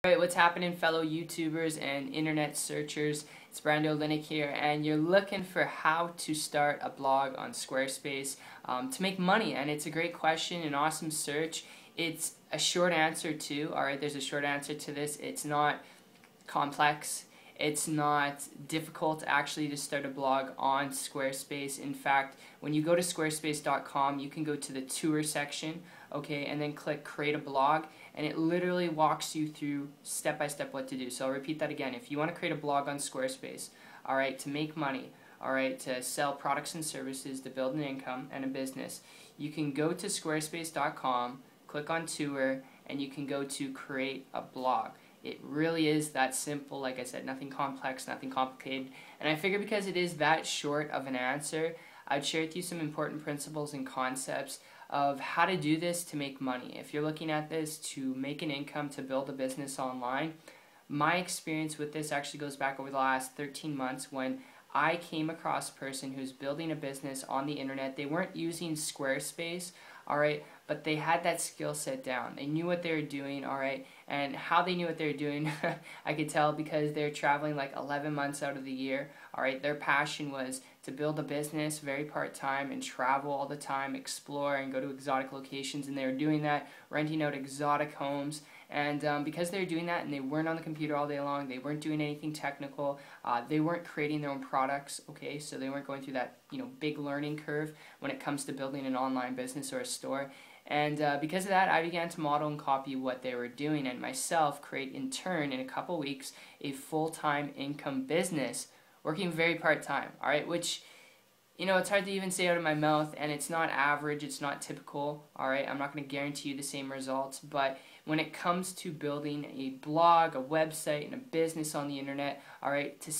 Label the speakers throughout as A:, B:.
A: Alright, what's happening, fellow YouTubers and internet searchers? It's Brando Linick here, and you're looking for how to start a blog on Squarespace to make money. And it's a great question, an awesome search. It's a short answer too. Alright, there's a short answer to this. It's not complex. It's not difficult actually to start a blog on Squarespace. In fact, when you go to squarespace.com, you can go to the tour section, okay, and then click create a blog, and it literally walks you through step by step what to do. So I'll repeat that again. If you want to create a blog on Squarespace, alright, to make money, alright, to sell products and services, to build an income and a business, you can go to squarespace.com, click on tour, and you can go to create a blog. It really is that simple. Like I said, nothing complex, nothing complicated. And I figure because it is that short of an answer, I'd share with you some important principles and concepts of how to do this to make money. If you're looking at this to make an income, to build a business online, my experience with this actually goes back over the last 13 months when I came across a person who's building a business on the internet. They weren't using Squarespace, alright, but they had that skill set down. They knew what they were doing, alright, and how they knew what they were doing, I could tell because they're traveling like 11 months out of the year, alright. Their passion was to build a business very part-time and travel all the time, explore and go to exotic locations, and they were doing that, renting out exotic homes. And because they were doing that and they weren't on the computer all day long, they weren't doing anything technical, they weren't creating their own products, okay, so they weren't going through that, big learning curve when it comes to building an online business or a store. And because of that, I began to model and copy what they were doing and myself create, in turn, in a couple weeks, a full-time income business, working very part-time, alright, which, it's hard to even say out of my mouth, and it's not average, it's not typical, alright, I'm not going to guarantee you the same results, but when it comes to building a blog, a website, and a business on the internet, alright, to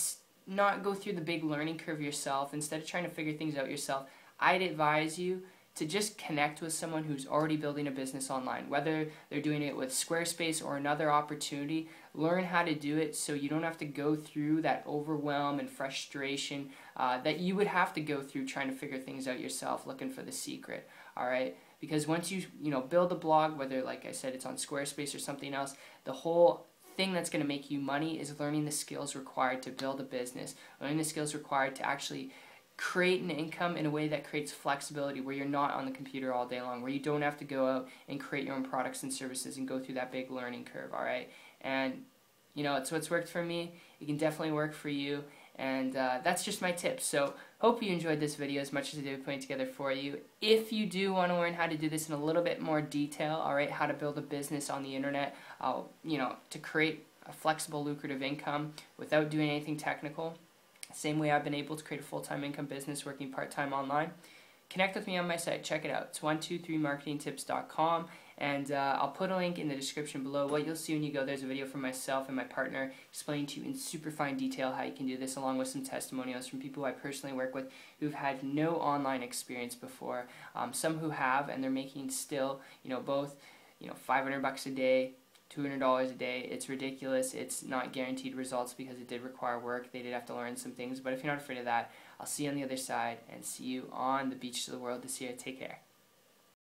A: not go through the big learning curve yourself, instead of trying to figure things out yourself, I'd advise you to just connect with someone who's already building a business online. Whether they're doing it with Squarespace or another opportunity, learn how to do it so you don't have to go through that overwhelm and frustration that you would have to go through trying to figure things out yourself, looking for the secret, alright? Because once you build a blog, whether, like I said, it's on Squarespace or something else, the whole thing that's going to make you money is learning the skills required to build a business, learning the skills required to actually create an income in a way that creates flexibility, where you're not on the computer all day long, where you don't have to go out and create your own products and services and go through that big learning curve, alright? And, it's what's worked for me. It can definitely work for you, and that's just my tips. So, hope you enjoyed this video as much as I did putting it together for you. If you do want to learn how to do this in a little bit more detail, alright, how to build a business on the internet, to create a flexible, lucrative income without doing anything technical, same way I've been able to create a full-time income business working part-time online, connect with me on my site. Check it out. It's 123marketingtips.com, and I'll put a link in the description below. What you'll see when you go, there's a video from myself and my partner explaining to you in super fine detail how you can do this, along with some testimonials from people I personally work with who've had no online experience before, some who have, and they're making still, both, $500 a day, $200 a day. It's ridiculous. It's not guaranteed results because it did require work. They did have to learn some things, but if you're not afraid of that, I'll see you on the other side, and see you on the beach of the world this year. Take care.